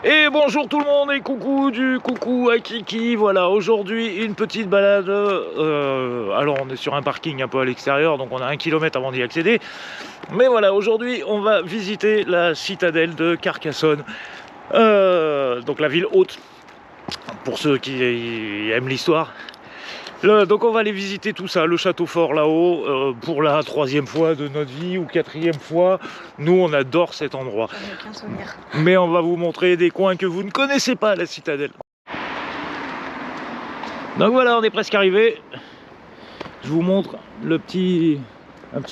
Et bonjour tout le monde et coucou à Kiki. Voilà, aujourd'hui une petite balade. Alors on est sur un parking un peu à l'extérieur, donc on a 1 kilomètre avant d'y accéder. Mais voilà, aujourd'hui on va visiter la citadelle de Carcassonne, donc la ville haute, pour ceux qui aiment l'histoire. Donc on va aller visiter tout ça, le château fort là-haut, pour la 3e fois de notre vie ou 4e fois. Nous on adore cet endroit. Aucun souvenir. Mais on va vous montrer des coins que vous ne connaissez pas, la citadelle. Donc voilà, on est presque arrivé. Je vous montre un petit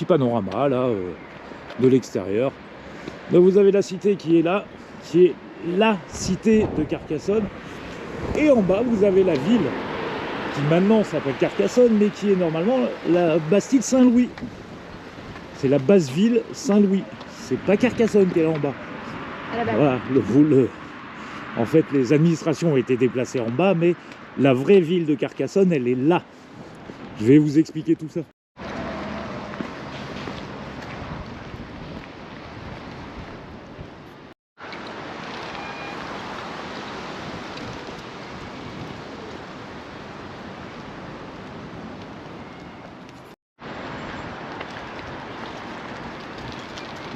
panorama là, de l'extérieur. Donc vous avez la cité qui est là, qui est la cité de Carcassonne. Et en bas vous avez la ville, qui maintenant s'appelle Carcassonne, mais qui est normalement la Bastide Saint-Louis. C'est la basse ville Saint-Louis. C'est pas Carcassonne qui est là en bas. Voilà, en fait, les administrations ont été déplacées en bas, mais la vraie ville de Carcassonne, elle est là. Je vais vous expliquer tout ça.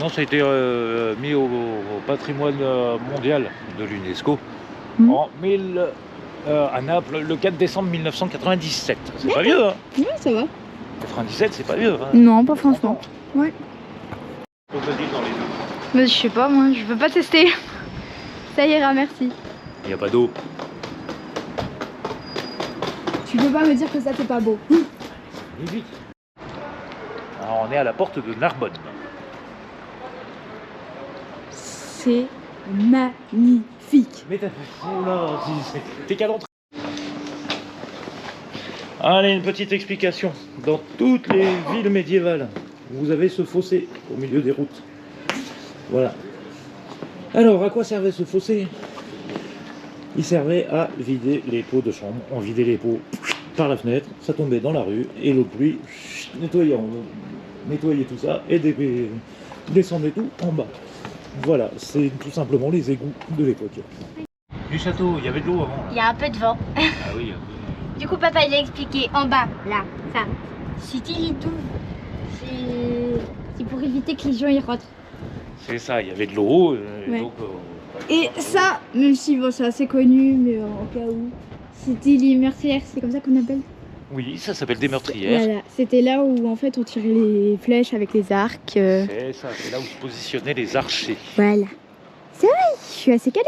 Non, ça a été mis au patrimoine mondial de l'UNESCO à Naples le 4 décembre 1997. C'est pas vieux, hein? Oui, ça va. 97, c'est pas vieux, hein? Non, pas franchement. Ouais. Faut te le dire dans les deux. Mais je sais pas, moi, je veux pas tester. Ça ira, merci. Il n'y a pas d'eau. Tu peux pas me dire que ça c'est pas beau. Vite. Alors on est à la porte de Narbonne. C'est magnifique. Mais t'as fait... Oh là, t'es qu'à l'entrée. Allez, une petite explication. Dans toutes les villes médiévales, vous avez ce fossé au milieu des routes. Voilà. Alors, à quoi servait ce fossé? Il servait à vider les pots de chambre. On vidait les pots par la fenêtre, ça tombait dans la rue, et l'eau de pluie nettoyait tout ça, et descendait tout en bas. Voilà, c'est tout simplement les égouts de l'époque. Du château, il y avait de l'eau avant. Il y a un peu de vent. Ah oui. Du coup, papa, il a expliqué en bas, là, ça. C'était tout. C'est pour éviter que les gens y rentrent. C'est ça, il y avait de l'eau. Ouais. Donc, Et ça, même si bon, c'est assez connu, mais en cas où, c'était les meurtrières, c'est comme ça qu'on appelle. oui, ça s'appelle des meurtrières. Voilà, c'était là où en fait on tirait les flèches avec les arcs. C'est ça, c'est là où se positionnaient les archers. Voilà. C'est vrai, je suis assez calée.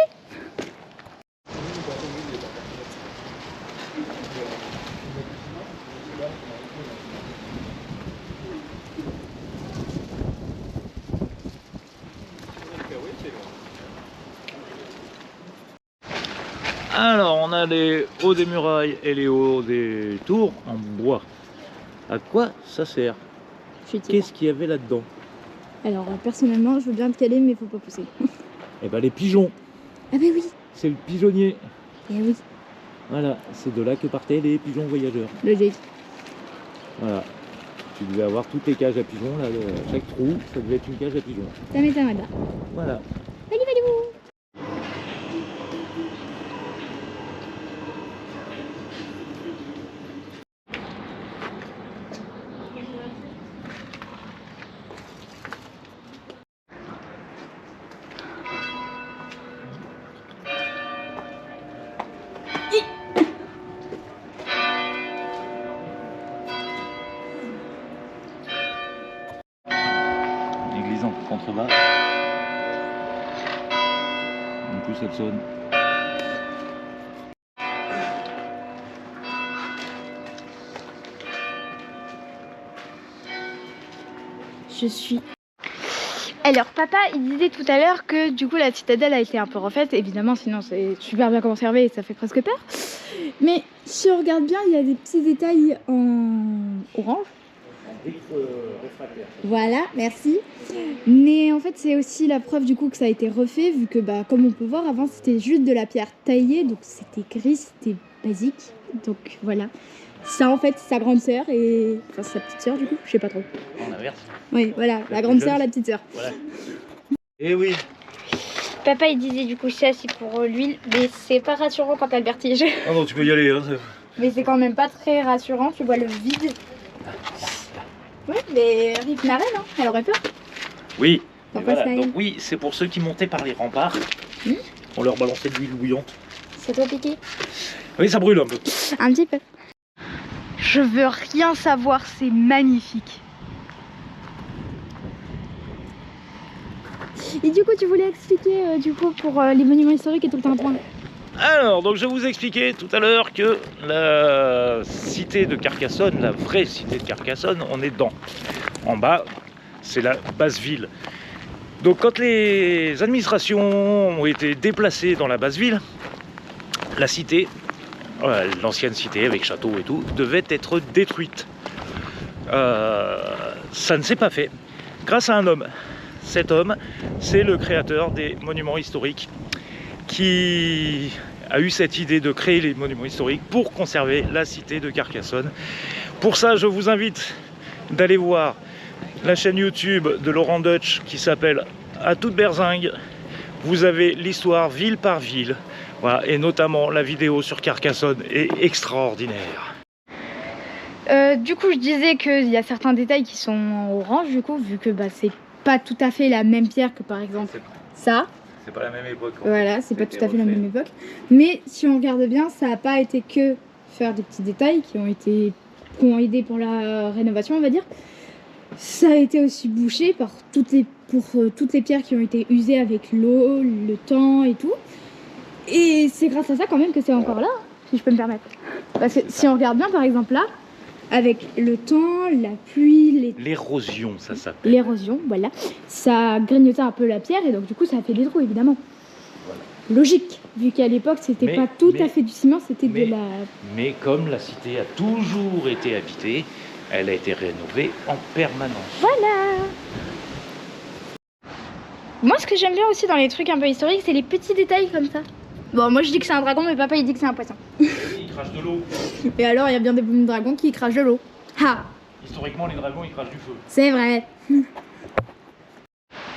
Alors, on a les hauts des murailles et les hauts des tours en bois. À quoi ça sert? Qu'est-ce qu'il y avait là-dedans? Alors, personnellement, je veux bien te caler, mais faut pas pousser. Eh ben, les pigeons. Ah bah oui. C'est le pigeonnier. Eh oui. Voilà, c'est de là que partaient les pigeons voyageurs. Logique. Voilà. Tu devais avoir toutes les cages à pigeons, là, chaque trou, ça devait être une cage à pigeons. Ça m'étonne. Voilà. Allez, allez, L'église en contrebas. En plus, elle sonne. Je suis... Alors papa il disait tout à l'heure que du coup la citadelle a été un peu refaite, évidemment sinon c'est super bien conservé et ça fait presque peur. Mais si on regarde bien il y a des petits détails en orange. Voilà, merci. Mais en fait c'est aussi la preuve du coup que ça a été refait vu que bah comme on peut voir avant c'était juste de la pierre taillée donc c'était gris, c'était basique. Donc voilà. Ça en fait sa grande sœur et enfin sa petite sœur du coup, je sais pas trop. En inverse. Oui, voilà, la grande sœur, la petite sœur. Voilà. Et oui. Papa il disait du coup ça c'est pour l'huile, mais c'est pas rassurant quand t'as le vertige. Ah non, tu peux y aller. Hein. Mais c'est quand même pas très rassurant, tu vois le vide. Oui, mais Riff Naren, hein, elle aurait peur. Oui. Voilà. Donc oui, c'est pour ceux qui montaient par les remparts. On leur balançait de l'huile bouillante. Ça doit piquer? Oui, ça brûle un peu. Un petit peu. Je veux rien savoir, c'est magnifique. Et du coup, tu voulais expliquer pour les monuments historiques et tout le tintouin. Alors, donc je vous expliquais tout à l'heure que la cité de Carcassonne, la vraie cité de Carcassonne, on est dedans. En bas, c'est la basse ville. Donc quand les administrations ont été déplacées dans la basse ville, la cité, l'ancienne cité avec château et tout, devait être détruite. Ça ne s'est pas fait grâce à un homme. Cet homme, c'est le créateur des monuments historiques qui a eu cette idée de créer les monuments historiques pour conserver la cité de Carcassonne. Pour ça, je vous invite d'aller voir la chaîne YouTube de Laurent Deutsch qui s'appelle À toute berzingue. Vous avez l'histoire ville par ville. Voilà, et notamment la vidéo sur Carcassonne est extraordinaire. Du coup, je disais qu'il y a certains détails qui sont en orange, du coup, vu que bah, c'est pas tout à fait la même pierre que par exemple ça. C'est pas la même époque. Voilà, c'est pas tout à fait la même époque. Mais si on regarde bien, ça n'a pas été que faire des petits détails qui ont aidé pour la rénovation, on va dire. Ça a été aussi bouché par toutes les pierres qui ont été usées avec l'eau, le temps et tout. Et c'est grâce à ça quand même que c'est encore là, si je peux me permettre. Parce que si on regarde bien, par exemple là, avec le temps, la pluie, l'érosion, ça s'appelle. L'érosion, voilà. Ça a grignoté un peu la pierre et donc du coup ça a fait des trous évidemment. Voilà. Logique, vu qu'à l'époque c'était pas tout à fait du ciment, c'était de la... Mais comme la cité a toujours été habitée, elle a été rénovée en permanence. Voilà. Moi ce que j'aime bien aussi dans les trucs un peu historiques, c'est les petits détails comme ça. Bon, moi je dis que c'est un dragon, mais papa il dit que c'est un poisson. Il crache de l'eau. Et alors il y a bien des dragons qui crachent de l'eau. Ha. Historiquement, les dragons ils crachent du feu. C'est vrai.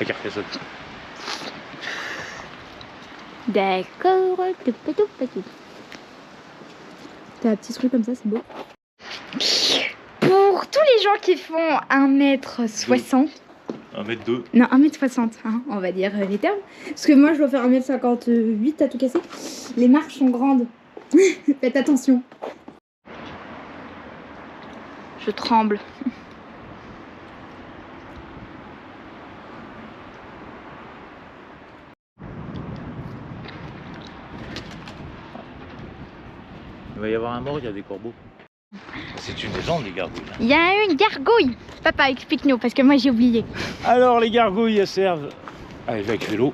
À Carcassonne. D'accord. T'as un petit truc comme ça, c'est beau. Pour tous les gens qui font 1m60. 1m2. Non, 1m60, hein, on va dire les termes. Parce que moi, je dois faire 1m58 à tout casser. Les marches sont grandes. Faites attention. Je tremble. Il va y avoir un mort, il y a des corbeaux. C'est une légende, les gargouilles. Il y a une gargouille. Papa, explique-nous, parce que moi j'ai oublié. Alors, les gargouilles, elles servent à évacuer l'eau.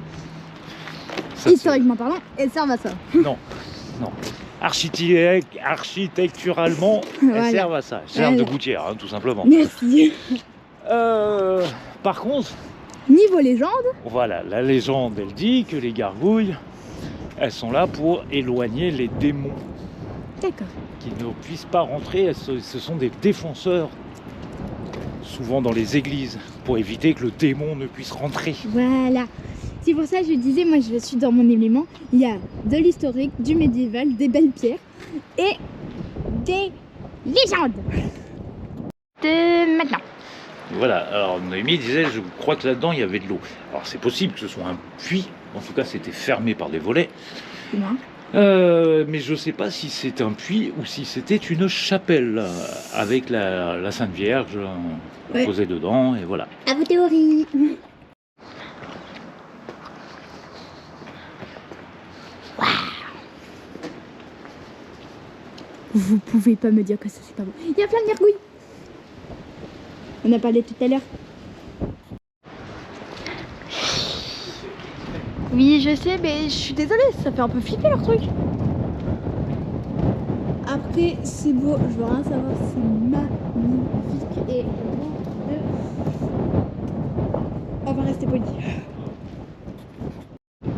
Historiquement parlant, elles servent à ça. Non, non. Architecturalement, elles servent à ça. Elles servent de gouttière, hein, tout simplement. Merci. Par contre... Niveau légende. Voilà, la légende, elle dit que les gargouilles, elles sont là pour éloigner les démons. D'accord. Qui ne puissent pas rentrer, ce sont des défenseurs, souvent dans les églises, pour éviter que le démon ne puisse rentrer. Voilà. C'est pour ça que je disais, moi je suis dans mon élément, il y a de l'historique, du médiéval, des belles pierres et des légendes. De maintenant. Voilà, alors Noémie disait, je crois que là-dedans il y avait de l'eau. Alors c'est possible que ce soit un puits, en tout cas c'était fermé par des volets. Mais je ne sais pas si c'est un puits ou si c'était une chapelle avec la Sainte Vierge posée dedans, et voilà. À vos théories. Wow. Vous pouvez pas me dire que ça c'est pas bon. Il y a plein de gargouilles. On a parlé tout à l'heure. Oui, je sais, mais je suis désolée, ça fait un peu flipper leur truc. Après, c'est beau, je veux rien savoir, c'est magnifique et on va rester poli.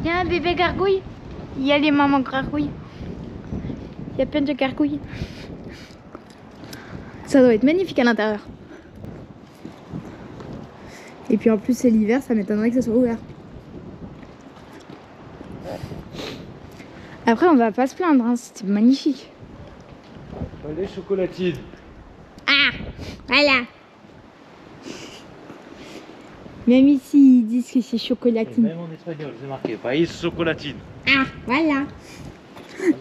Il y a un bébé gargouille, il y a les mamans gargouilles, il y a plein de gargouilles. Ça doit être magnifique à l'intérieur. Et puis en plus, c'est l'hiver, ça m'étonnerait que ça soit ouvert. Après, on va pas se plaindre, hein, c'était magnifique. Les chocolatines. Ah, voilà. Même ici, ils disent que c'est chocolatine. Même en espagnol, c'est marqué país chocolatine. Ah, voilà.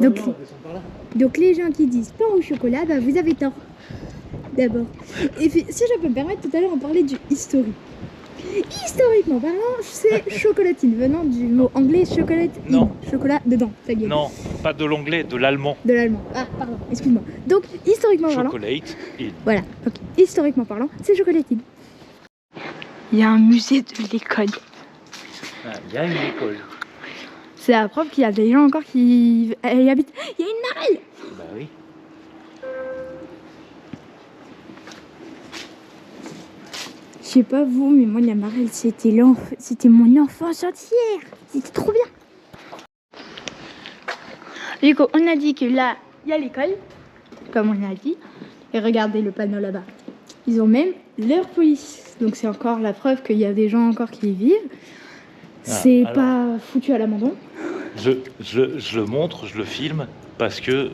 Donc, Donc les gens qui disent pain au chocolat, bah, vous avez tort. D'abord. Et puis, si je peux me permettre, tout à l'heure on parlait du historique. Historiquement parlant, c'est chocolatine, venant du mot anglais chocolatine. Non. Chocolat dedans, ta gueule. non, pas de l'anglais, de l'allemand. De l'allemand. Ah, pardon, excuse-moi. Donc, historiquement parlant. Chocolate. Et... Voilà, ok. Historiquement parlant, c'est chocolatine. Il y a un musée de l'école. il y a une école. C'est la preuve qu'il y a des gens encore qui y habitent. Il y a une marelle. Bah oui. Je sais pas vous, mais moi la marelle c'était mon enfance entière. C'était trop bien. Du coup, on a dit que là, il y a l'école, comme on a dit. Et regardez le panneau là-bas. Ils ont même leur police. Donc c'est encore la preuve qu'il y a des gens encore qui y vivent. C'est pas foutu à l'abandon. Je le montre, je le filme, parce que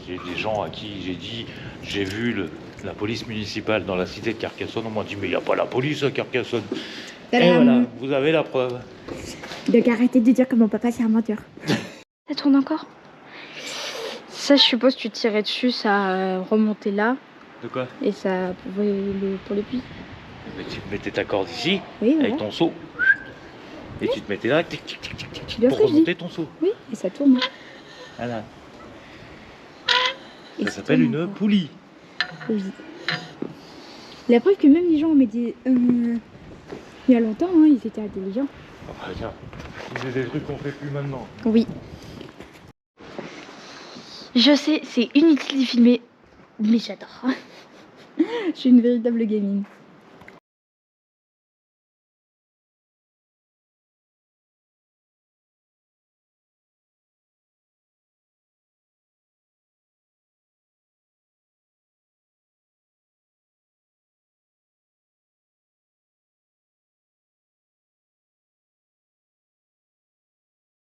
il y a des gens à qui j'ai vu la police municipale dans la cité de Carcassonne. On m'a dit, mais il n'y a pas la police à Carcassonne. Et voilà, vous avez la preuve. Donc arrêtez de dire que mon papa c'est un menteur. Ça tourne encore. Ça, je suppose, tu tirais dessus, ça remontait là. De quoi? Et ça pour les puits. Mais tu te mettais ta corde ici, Oui, voilà. avec ton seau. Et tu te mettais là, Bien pour fait, je dis. remonter ton seau. Oui, et ça tourne. Voilà. Et Ça s'appelle tourne une encore. poulie. Oui. La preuve que même les gens, mais il y a longtemps, hein, ils étaient intelligents. Ah bah tiens, c'est des trucs qu'on fait plus maintenant. Oui. Je sais, c'est inutile de filmer, mais j'adore. Je suis une véritable gamine.